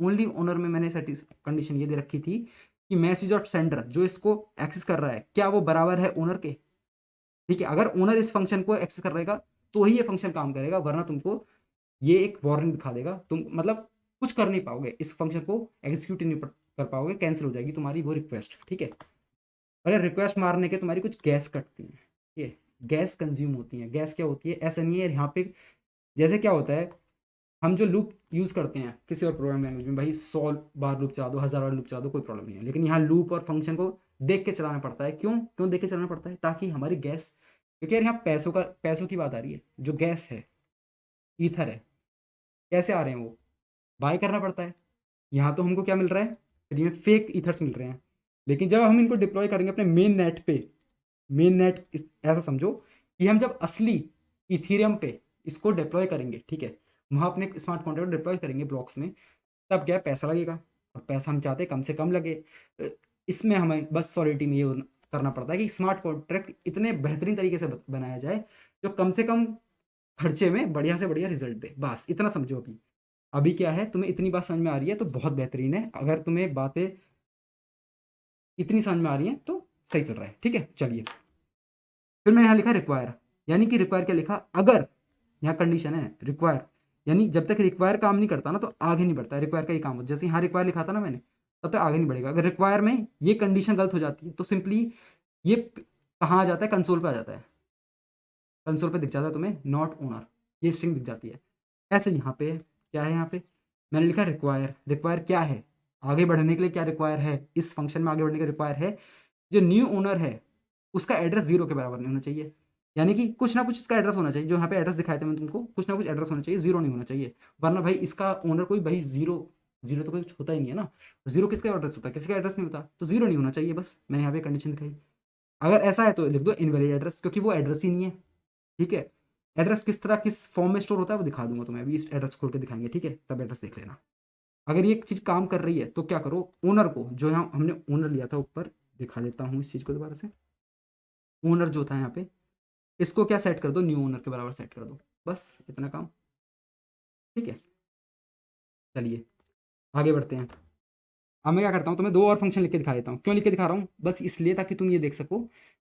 ओनली ओनर में मैंने कंडीशन ये दे रखी थी कि मैसेज डॉट सेंडर जो इसको एक्सेस कर रहा है क्या वो बराबर है ओनर के, ठीक है। अगर ओनर इस फंक्शन को एक्सेस कर रहेगा तो ही ये फंक्शन काम करेगा, वरना तुमको ये एक वार्निंग दिखा देगा, तुम मतलब कुछ कर नहीं पाओगे, इस फंक्शन को एग्जीक्यूट नहीं कर पाओगे, कैंसिल हो जाएगी तुम्हारी वो रिक्वेस्ट, ठीक है। अरे रिक्वेस्ट मारने के तुम्हारी कुछ गैस कटती हैं, ये गैस कंज्यूम होती है। गैस क्या होती है, ऐसा नहीं है यहाँ पे, जैसे क्या होता है हम जो लूप यूज़ करते हैं किसी और प्रोग्राम लैंग्वेज में, भाई 100 बार लूप चला दो, 1000 बार लूप चला दो, कोई प्रॉब्लम नहीं है। लेकिन यहाँ लूप और फंक्शन को देख के चलाना पड़ता है। क्यों क्यों देख के चलाना पड़ता है, ताकि हमारी गैस, क्योंकि यार यहाँ पैसों की बात आ रही है, जो गैस है ईथर है, कैसे आ रहे हैं वो, बाय करना पड़ता है। यहाँ तो हमको क्या मिल रहा है, फ्री में फेक ईथर्स मिल रहे हैं। लेकिन जब हम इनको डिप्लॉय करेंगे अपने मेन नेट पे, मेन नेट ऐसा समझो कि हम जब असली इथीरियम पे इसको डिप्लॉय करेंगे, ठीक है, वहाँ अपने स्मार्ट कॉन्ट्रैक्ट डिप्लॉय करेंगे ब्लॉक्स में, तब क्या पैसा लगेगा, और पैसा हम चाहते हैं कम से कम लगे। इसमें हमें बस सॉलिडिटी में ये करना पड़ता है कि स्मार्ट कॉन्ट्रैक्ट इतने बेहतरीन तरीके से बनाया जाए जो कम से कम खर्चे में बढ़िया से बढ़िया रिजल्ट दे, बस इतना समझो। अभी अभी क्या है, तुम्हें इतनी बात समझ में आ रही है तो बहुत बेहतरीन है, अगर तुम्हें बातें इतनी समझ में आ रही हैं तो सही चल रहा है, ठीक है। चलिए फिर मैंने यहाँ लिखा रिक्वायर, यानी कि रिक्वायर क्या लिखा, अगर यहाँ कंडीशन है रिक्वायर, यानी जब तक रिक्वायर काम नहीं करता ना तो आगे नहीं बढ़ता है, रिक्वायर का ही काम होता है। जैसे यहाँ रिक्वायर लिखा था ना मैंने, तब तक आगे नहीं बढ़ेगा। अगर रिक्वायर में ये कंडीशन गलत हो जाती है तो सिंपली ये कहाँ आ जाता है, कंसोल पे आ जाता है, कंसोल पे दिख जाता है तुम्हें नॉट ओनर, ये स्ट्रिंग दिख जाती है। ऐसे यहाँ पे क्या है, यहाँ पे मैंने लिखा रिक्वायर, रिक्वायर क्या है, आगे बढ़ने के लिए क्या रिक्वायर है, इस फंक्शन में आगे बढ़ने का रिक्वायर है जो न्यू ओनर है उसका एड्रेस 0 के बराबर नहीं होना चाहिए, यानी कि कुछ ना कुछ इसका एड्रेस होना चाहिए, जो यहाँ पे एड्रेस दिखाए थे मैंने तुमको, कुछ ना कुछ एड्रेस होना चाहिए, 0 नहीं होना चाहिए। वरना भाई इसका ओनर कोई भाई 0 0 तो कुछ होता ही नहीं है ना, 0 किसका एड्रेस होता है, किसी का एड्रेस नहीं होता, तो 0 नहीं होना चाहिए, बस मैंने यहाँ पे कंडीशन दिखाई। अगर ऐसा है तो लिख दो इनवैलिड एड्रेस, क्योंकि वो एड्रेस ही नहीं है, ठीक है। एड्रेस किस तरह किस फॉर्म में स्टोर होता है वो दिखा दूंगा तुम्हें, अभी इस एड्रेस खोल के दिखाएंगे, ठीक है, तब एड्रेस देख लेना। अगर ये चीज़ काम कर रही है तो क्या करो, ओनर को, जो यहाँ हमने ओनर लिया था ऊपर, दिखा देता हूँ इस चीज़ को दोबारा से, ओनर जो था यहाँ पे, इसको क्या सेट कर दो, न्यू ओनर के बराबर सेट कर दो, बस इतना काम, ठीक है। चलिए आगे बढ़ते हैं। अब मैं क्या करता हूँ, तुम्हें दो और फंक्शन लिख के दिखा देता हूँ। क्यों लिख के दिखा रहा हूँ, बस इसलिए ताकि तुम ये देख सको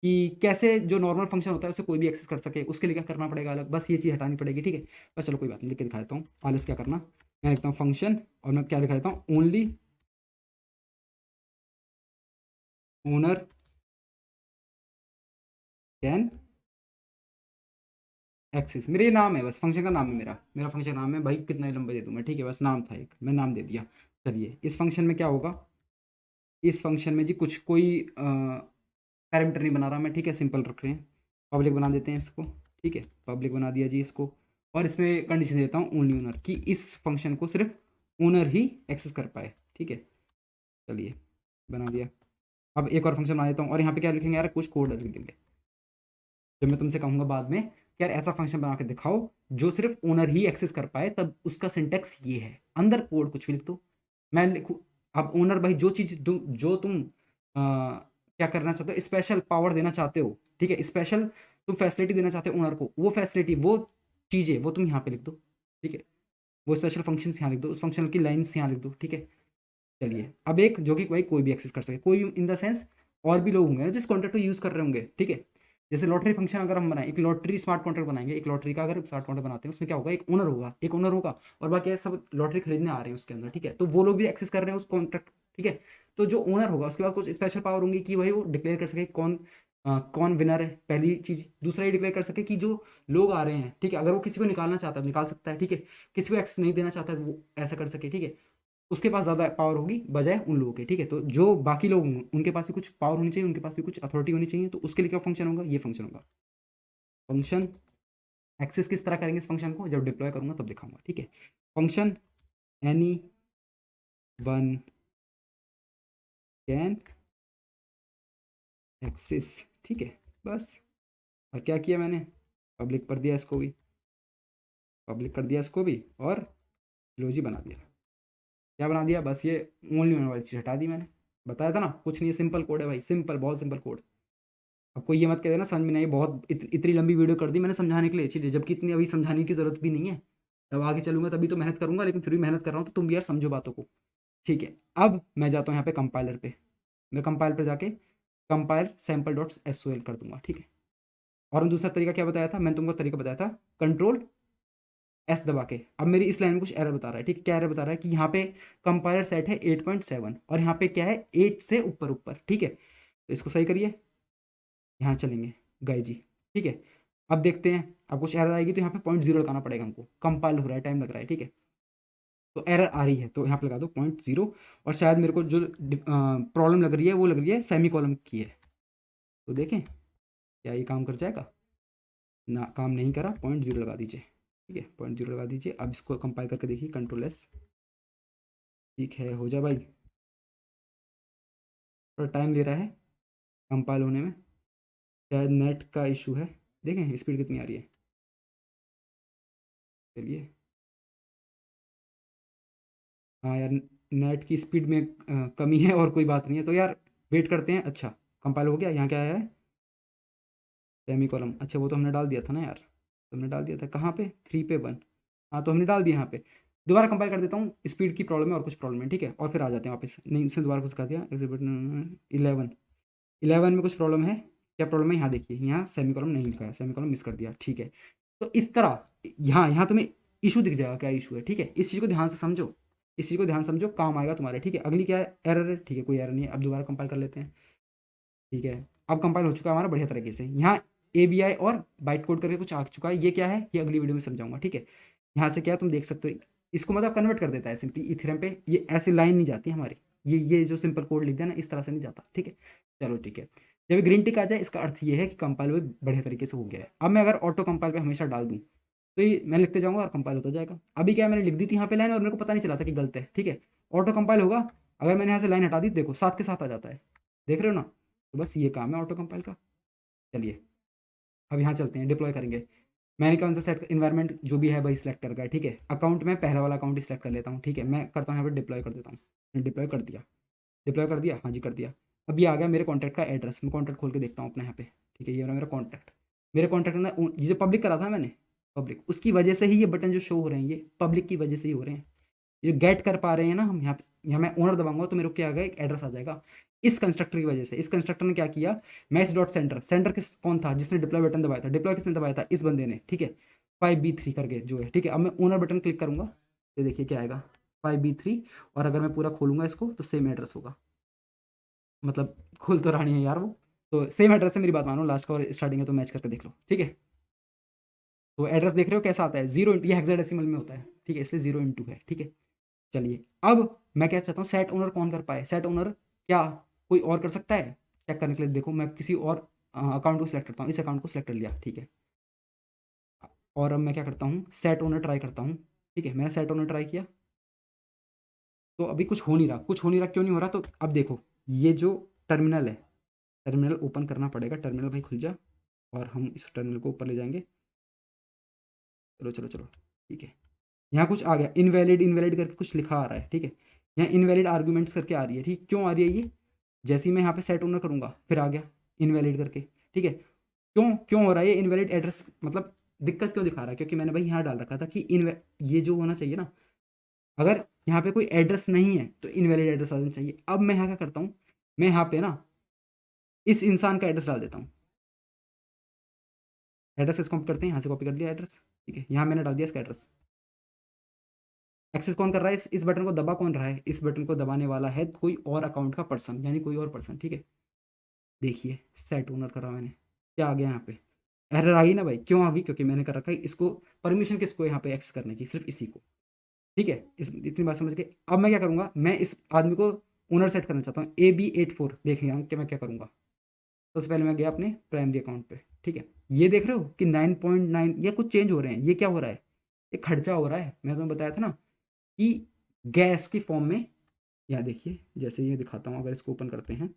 कि कैसे जो नॉर्मल फंक्शन होता है उसे कोई भी एक्सेस कर सके, उसके लिए क्या करना पड़ेगा अलग, बस ये चीज़ हटानी पड़ेगी, ठीक है। बस चलो कोई बात नहीं, लिख के दिखा देता हूँ। आलस क्या करना, मैं लिखता हूँ फंक्शन, और मैं क्या दिखा देता हूँ, ओनली ओनर कैन एक्सेस, मेरे ये नाम है, बस फंक्शन का नाम है, मेरा मेरा फंक्शन नाम है भाई, कितना ही लंबा दे दूँ मैं, ठीक है, बस नाम था एक, मैं नाम दे दिया। चलिए इस फंक्शन में क्या होगा, इस फंक्शन में जी कुछ कोई पैरामीटर नहीं बना रहा मैं, ठीक है, सिंपल रख रहे हैं, पब्लिक बना देते हैं इसको, ठीक है, पब्लिक बना दिया जी इसको। और इसमें कंडीशन देता हूँ ओनली ओनर, कि इस फंक्शन को सिर्फ ओनर ही एक्सेस कर पाए, ठीक है। चलिए बना दिया। अब एक और फंक्शन बना देता हूँ, और यहाँ पे क्या लिखेंगे यार, कुछ कोड लिख देंगे, जब मैं तुमसे कहूँगा बाद में कि यार ऐसा फंक्शन बना के दिखाओ जो सिर्फ ओनर ही एक्सेस कर पाए, तब उसका सिंटेक्स ये है, अंदर कोड कुछ भी लिख दो, मैं लिखूँ। अब ओनर भाई जो चीज़ जो तुम क्या करना चाहते हो, स्पेशल पावर देना चाहते हो, ठीक है, स्पेशल तुम फैसिलिटी देना चाहते हो ओनर को, वो फैसिलिटी वो चीज़ें वो तुम यहाँ पे लिख दो, ठीक है, वो स्पेशल फंक्शन यहाँ लिख दो, उस फंक्शन की लाइन्स यहाँ लिख दो, ठीक है। चलिए अब एक जो कि भाई कोई भी एक्सेस कर सके, कोई भी इन द सेंस और भी लोग होंगे ना जिस कॉन्ट्रैक्ट को यूज़ कर रहे होंगे, ठीक है। जैसे लॉटरी फंक्शन अगर हम बनाएं, एक लॉटरी स्मार्ट कॉन्ट्रैक्ट बनाएंगे, एक लॉटरी का अगर स्मार्ट कॉन्ट्रैक्ट बनाते हैं, उसमें क्या होगा, एक ओनर होगा, एक ओनर होगा, और बाकी सब लॉटरी खरीदने आ रहे हैं उसके अंदर, ठीक है, तो वो लोग भी एक्सेस कर रहे हैं उस कॉन्ट्रैक्ट, ठीक है। तो जो ओनर होगा उसके बाद कुछ स्पेशल पावर होंगी कि भाई वो डिक्लेयर कर सके कौन कौन विनर है, पहली चीज़। दूसरा ये डिक्लेयर कर सके कि जो लोग आ रहे हैं, ठीक है, अगर वो किसी को निकालना चाहता है तो निकाल सकता है, ठीक है, किसी को एक्सेस नहीं देना चाहता है तो वो ऐसा कर सके, ठीक है, उसके पास ज़्यादा पावर होगी बजाय उन लोगों के, ठीक है। तो जो बाकी लोग होंगे उनके पास भी कुछ पावर होनी चाहिए, उनके पास भी कुछ अथॉरिटी होनी चाहिए, तो उसके लिए क्या फंक्शन होगा, ये फंक्शन होगा। फंक्शन एक्सेस किस तरह करेंगे इस फंक्शन को, जब डिप्लॉय करूंगा तब दिखाऊंगा, ठीक है। Function any one can access, ठीक है, बस। और क्या किया मैंने, पब्लिक कर दिया इसको भी, पब्लिक कर दिया इसको भी, और लोजी बना दिया। क्या बना दिया, बस ये ओनली होने वाली चीज़ हटा दी मैंने, बताया था ना, कुछ नहीं है, सिंपल कोड है भाई, सिंपल, बहुत सिंपल कोड। अब कोई ये मत कह देना समझ में नहीं आई, बहुत इतनी लंबी वीडियो कर दी मैंने समझाने के लिए चीज़ें, जबकि इतनी अभी समझाने की जरूरत भी नहीं है। अब आगे चलूंगा तभी तो मेहनत करूंगा, लेकिन फिर भी मेहनत कर रहा हूँ तो तुम भी यार समझो बातों को। ठीक है, अब मैं जाता हूँ यहाँ पे कंपाइलर पे। मैं कंपाइल पर जाके कंपाइल सैम्पल डॉट एस कर दूंगा। ठीक है, और दूसरा तरीका क्या बताया था मैंने तुमको, तरीका बताया था कंट्रोल एस दबा के। अब मेरी इस लाइन में कुछ एरर बता रहा है। ठीक है, क्या एरर बता रहा है कि यहाँ पे कंपाइलर सेट है 8.7 और यहाँ पे क्या है 8 से ऊपर ऊपर। ठीक है, तो इसको सही करिए, यहाँ चलेंगे, गए जी। ठीक है, अब देखते हैं, अब कुछ एरर आएगी तो यहाँ पे 0.0 लगाना पड़ेगा हमको, कंपाइल हो रहा है, टाइम लग रहा है। ठीक है, तो एरर आ रही है तो यहाँ पे लगा दो 0.0, और शायद मेरे को जो प्रॉब्लम लग रही है वो लग रही है सेमी कॉलम की है। तो देखें क्या ये काम कर जाएगा ना, काम नहीं करा, 0.0 लगा दीजिए। ठीक है, 0.0 लगा दीजिए। अब इसको कंपाइल करके देखिए, कंट्रोल एस। ठीक है, हो जा भाई, थोड़ा टाइम ले रहा है कंपाइल होने में, शायद नेट का इशू है। देखें स्पीड कितनी आ रही है, चलिए। हाँ यार, नेट की स्पीड में कमी है और कोई बात नहीं है, तो यार वेट करते हैं। अच्छा, कंपाइल हो गया, यहाँ क्या आया है, सेमी कॉलम। अच्छा, वो तो हमने डाल दिया था ना यार, तो हमने डाल दिया था कहाँ पे, 3 पे 1। हाँ, तो हमने डाल दिया यहाँ पे। दोबारा कंपाइल कर देता हूँ, स्पीड की प्रॉब्लम है और कुछ प्रॉब्लम है। ठीक है, और फिर आ जाते हैं वापस, नहीं इसने दोबारा कुछ कर दिया, एग्जिबिट 11। 11 में कुछ प्रॉब्लम है, क्या प्रॉब्लम है यहाँ देखिए, यहाँ सेमी कॉलम नहीं लिखा है, सेमी कॉलम मिस कर दिया। ठीक है, तो इस तरह यहाँ यहाँ तुम्हें इशू दिख जाएगा, क्या इशू है। ठीक है, इस चीज़ को ध्यान से समझो, इस चीज़ को ध्यान समझो, काम आएगा तुम्हारे। ठीक है, अगली क्या है, एरर है। ठीक है, कोई एरर नहीं है, अब दोबारा कंपाइल कर लेते हैं। ठीक है, अब कंपाइल हो चुका है हमारा बढ़िया तरीके से। यहाँ ABI और बाइट कोड करके कुछ आ चुका है, ये क्या है ये अगली वीडियो में समझाऊंगा। ठीक है, यहाँ से क्या है तुम देख सकते हो, इसको मतलब कन्वर्ट कर देता है सिंपली इथेरियम पे, ये ऐसी लाइन नहीं जाती हमारी, ये जो सिंपल कोड लिख दिया ना, इस तरह से नहीं जाता। ठीक है, चलो ठीक है। जब ग्रीन टिक आ जाए इसका अर्थ ये है कि कंपाइल वो बढ़िया तरीके से हो गया है। अब मैं अगर ऑटो कंपाइल पे हमेशा डाल दूँ तो ये मैं लिखते जाऊंगा और कंपाइल होता जाएगा। अभी क्या है, मैंने लिख दी थी यहाँ पे लाइन और मेरे को पता नहीं चला था कि गलत है। ठीक है, ऑटो कंपाइल होगा, अगर मैंने यहाँ से लाइन हटा दी देखो साथ के साथ आ जाता है, देख रहे हो ना। तो बस ये काम है ऑटो कंपाइल का। चलिए, अब यहाँ चलते हैं, डिप्लॉय करेंगे। मैंने कौन सा सेट इन्वायरमेंट जो भी है भाई सिलेक्ट कर गया। ठीक है, अकाउंट में पहला वाला अकाउंट ही सिलेक्ट कर लेता हूँ। ठीक है, मैं करता हूँ यहाँ पर डिप्लॉय कर देता हूँ, डिप्लॉय कर दिया, डिप्लॉय कर दिया, हाँ जी कर दिया। अब ये आ गया मेरे कॉन्टैक्ट का एड्रेस, मैं कॉन्टैक्ट खोल के देखता हूँ अपने यहाँ पे। ठीक है, ये रहा मेरा कॉन्टैक्ट, मेरे कॉन्टैक्ट में ये जो पब्लिक करा था मैंने, पब्लिक, उसकी वजह से ही ये बटन जो शो हो रहे हैं ये पब्लिक की वजह से ही हो रहे हैं। ये गेट कर पा रहे हैं ना हम यहाँ पे, यहाँ मैं ओनर दबाऊंगा तो मेरे को क्या आ गया, एक एड्रेस आ जाएगा इस कंस्ट्रक्टर की वजह से। इस कंस्ट्रक्टर ने क्या किया, मैच डॉट सेंटर, सेंटर किस कौन था जिसने डिप्लॉय बटन दबाया था, डिप्लॉय किसने दबाया था, इस बंदे ने। ठीक है, 5B3 करके जो है। ठीक है, अब मैं ओनर बटन क्लिक करूंगा तो देखिए क्या आएगा, 5B3। और अगर मैं पूरा खोलूंगा इसको तो सेम एड्रेस होगा, मतलब खोल तो रानी है यार वो। तो सेम एड्रेस से मेरी बात मानो, लास्ट का और स्टार्टिंग है तो मैच करके देख लो। ठीक है, तो एड्रेस देख रहे हो कैसा आता है, 0 ये हेक्साडेसिमल में होता है। ठीक है, इसलिए 0 है। ठीक है, चलिए अब मैं क्या चाहता हूँ, सेट ओनर कौन कर पाए, सेट ओनर क्या कोई और कर सकता है चेक करने के लिए। देखो मैं किसी और अकाउंट को सिलेक्ट करता हूँ, इस अकाउंट को सिलेक्ट कर लिया। ठीक है, और अब मैं क्या करता हूँ, सेट ओनर ट्राई करता हूँ। ठीक है, मैंने सेट ओनर ट्राई किया तो अभी कुछ हो नहीं रहा, कुछ हो नहीं रहा, क्यों नहीं हो रहा, तो अब देखो ये जो टर्मिनल है, टर्मिनल ओपन करना पड़ेगा, टर्मिनल भाई खुल जा, और हम इस टर्मिनल को ऊपर ले जाएंगे। चलो चलो चलो, ठीक है, यहाँ कुछ आ गया, इनवैलिड इनवैलिड करके कुछ लिखा आ रहा है। ठीक है, यहाँ इनवैलिड आर्ग्यूमेंट्स करके आ रही है। ठीक, क्यों आ रही है ये, जैसे ही मैं यहाँ पे सेट ओनर करूँगा फिर आ गया इनवैलिड करके। ठीक है, क्यों क्यों हो रहा है ये इनवैलिड एड्रेस, मतलब दिक्कत क्यों दिखा रहा है, क्योंकि मैंने भाई यहाँ डाल रखा था कि इन ये जो होना चाहिए ना, अगर यहाँ पे कोई एड्रेस नहीं है तो इनवैलिड एड्रेस आना चाहिए। अब मैं यहाँ क्या करता हूँ, मैं यहाँ पे ना इस इंसान का एड्रेस डाल देता हूँ। एड्रेस इसको कॉपी करते हैं, यहाँ से कॉपी कर लिया एड्रेस। ठीक है, यहाँ मैंने डाल दिया इसका एड्रेस। एक्सेस कौन कर रहा है, इस बटन को दबा कौन रहा है, इस बटन को दबाने वाला है कोई और अकाउंट का पर्सन, यानी कोई और पर्सन। ठीक है, देखिए सेट ओनर करा मैंने, क्या आ गया यहाँ पे, एरर आ गई ना भाई, क्यों आ गई, क्योंकि मैंने कर रखा है इसको परमिशन किसको यहाँ पे एक्सेस करने की, सिर्फ इसी को। ठीक है, इस इतनी बात समझ के अब मैं क्या करूँगा, मैं इस आदमी को ओनर सेट करना चाहता हूँ, AB84। देखिए कि मैं क्या करूँगा, सबसे पहले मैं गया अपने प्राइमरी अकाउंट पे। ठीक है, ये देख रहे हो कि 9.9 ये कुछ चेंज हो रहे हैं, ये क्या हो रहा है, ये खर्चा हो रहा है। मैं तुम्हें बताया था ना कि गैस की फॉर्म में, यहाँ देखिए जैसे ये दिखाता हूँ, अगर इसको ओपन करते हैं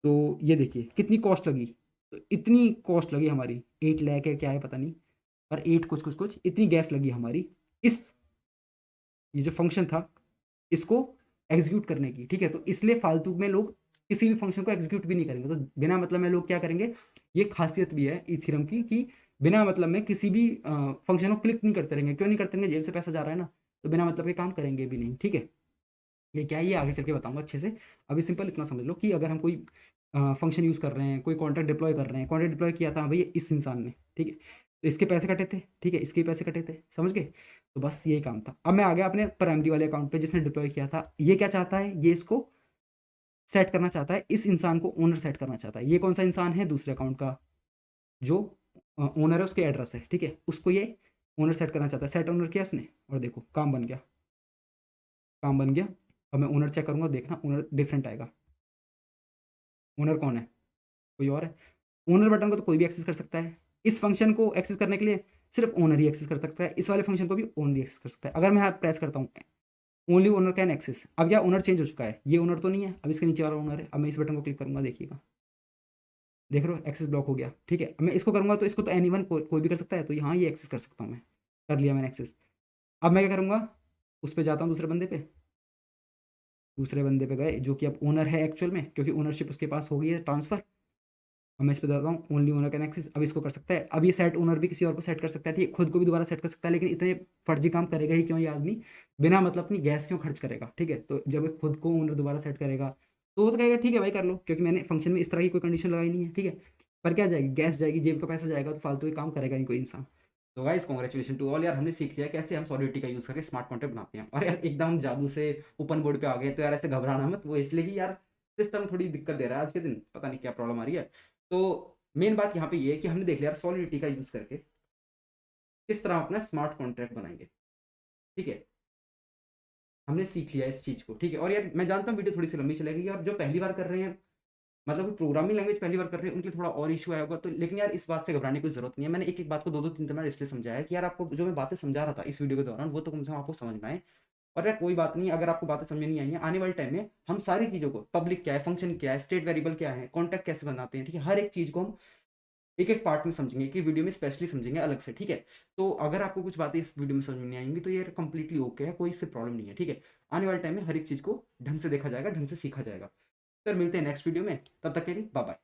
तो ये देखिए कितनी कॉस्ट लगी, तो इतनी कॉस्ट लगी हमारी, 8 लाख है क्या है पता नहीं, पर 8 कुछ कुछ कुछ इतनी गैस लगी हमारी। इस ये जो फंक्शन था इसको एग्जीक्यूट करने की, ठीक है। तो इसलिए फालतू में लोग किसी भी फंक्शन को एग्जीक्यूट भी नहीं करेंगे। तो बिना मतलब में लोग क्या करेंगे, ये खासियत भी है इथेरियम की कि बिना मतलब में किसी भी फंक्शन को क्लिक नहीं करते रहेंगे। क्यों नहीं करते रहेंगे, जेब से पैसा जा रहा है ना, तो बिना मतलब के काम करेंगे भी नहीं, ठीक है। ये क्या है, ये आगे चल के बताऊंगा अच्छे से। अभी सिंपल इतना समझ लो कि अगर हम कोई फंक्शन यूज़ कर रहे हैं, कोई कॉन्ट्रैक्ट डिप्लॉय कर रहे हैं, कॉन्ट्रैक्ट डिप्लॉय किया था भाई इस इंसान ने, ठीक है, तो इसके पैसे कटे थे, ठीक है, इसके पैसे कटे थे, समझ गए। तो बस यही काम था। अब मैं आ गया अपने प्राइमरी वाले अकाउंट पे जिसने डिप्लॉय किया था। ये क्या चाहता है, ये इसको सेट करना चाहता है, इस इंसान को ओनर सेट करना चाहता है। ये कौन सा इंसान है, दूसरे अकाउंट का जो ओनर है, उसके एड्रेस है, ठीक है, उसको ये ओनर सेट करना चाहता है। सेट ओनर किया इसने, और देखो काम बन गया, काम बन गया। अब मैं ओनर चेक करूंगा, देखना ओनर डिफरेंट आएगा। ओनर कौन है, कोई और है। ओनर बटन को तो कोई भी एक्सेस कर सकता है। इस फंक्शन को एक्सेस करने के लिए सिर्फ ओनर ही एक्सेस कर सकता है। इस वाले फंक्शन को भी ओनर ही एक्सेस कर सकता है। अगर मैं यहाँ प्रेस करता हूँ ओनली ओनर कैन एक्सेस, अब क्या ओनर चेंज हो चुका है, ये ओनर तो नहीं है, अब इसके नीचे वाला ओनर है। अब मैं इस बटन को क्लिक करूंगा, देखिएगा, देख रहे हो एक्सेस ब्लॉक हो गया, ठीक है। अब मैं इसको करूंगा तो इसको तो एनीवन कोई भी कर सकता है, तो यहाँ ये एक्सेस कर सकता हूँ मैं, कर लिया मैंने एक्सेस। अब मैं क्या करूँगा, उस पर जाता हूँ दूसरे बंदे पे, दूसरे बंदे पे गए जो कि अब ओनर है एक्चुअल में, क्योंकि ओनरशिप उसके पास हो गई है ट्रांसफर। अब मैं इस पे जाता हूँ ओनली ओनर कैन एक्सेस, अब इसको कर सकता है। अब ये सेट ओनर भी किसी और को सेट कर सकता है, ठीक है, खुद को भी दोबारा सेट कर सकता है। लेकिन इतने फर्जी काम करेगा ही क्यों ये आदमी, बिना मतलब अपनी गैस क्यों खर्च करेगा, ठीक है। तो जब ये खुद को ओनर दोबारा सेट करेगा तो वो तो कहेगा ठीक है भाई कर लो, क्योंकि मैंने फंक्शन में इस तरह की कोई कंडीशन लगाई नहीं है, ठीक है। पर क्या जाएगी, गैस जाएगी, जेब का पैसा जाएगा, तो फालतू ये काम करेगा नहीं कोई इंसान। तो गाइस कांग्रेचुलेशन टू ऑल यार, हमने सीख लिया कैसे हम सॉलिडिटी का यूज करके स्मार्ट कॉन्ट्रैक्ट बनाते हैं। और यार एकदम जादू से ओपन बोर्ड पे आ गए, तो यार ऐसे घबराना मत, वो इसलिए कि यार सिस्टम थोड़ी दिक्कत दे रहा है आज के दिन, पता नहीं क्या प्रॉब्लम आ रही है। तो मेन बात यहाँ पे ये है कि हमने देख लिया यार सॉलिडिटी का यूज करके किस तरह हम अपना स्मार्ट कॉन्ट्रैक्ट बनाएंगे, ठीक है। हमने सीख लिया इस चीज को, ठीक है। और यार मैं जानता हूँ वीडियो थोड़ी सी लंबी चलेगी, और जो पहली बार कर रहे हैं, मतलब प्रोग्रामिंग लैंग्वेज पहली बार कर रहे हैं, उनके लिए थोड़ा और इशू आया होगा। तो लेकिन यार इस बात से घबराने की कोई जरूरत नहीं है। मैंने एक एक बात को दो दो तीन तीन बार इसलिए समझाया कि यार आपको जो मैं बातें समझा रहा था इस वीडियो के दौरान, वो तो कम से कम आपको समझ में आए। और यार कोई बात नहीं, अगर आपको बातें समझ में नहीं आई हैं, आने वाले टाइम में हम सारी चीज़ों को, पब्लिक क्या है, फंक्शन क्या है, स्टेट वेरिएबल क्या है, कॉन्टैक्ट कैसे बनाते हैं, ठीक है, हर एक चीज़ को हम एक एक पार्ट में समझेंगे, एक एक वीडियो में स्पेशली समझेंगे अलग से, ठीक है। तो अगर आपको कुछ बातें इस वीडियो में समझ में नहीं आएंगी तो ये कंप्लीटली ओके है, कोई इससे प्रॉब्लम नहीं है, ठीक है। आने वाले टाइम में हर एक चीज़ को ढंग से देखा जाएगा, ढंग से सीखा जाएगा। फिर मिलते हैं नेक्स्ट वीडियो में, तब तक के लिए बाय बाय।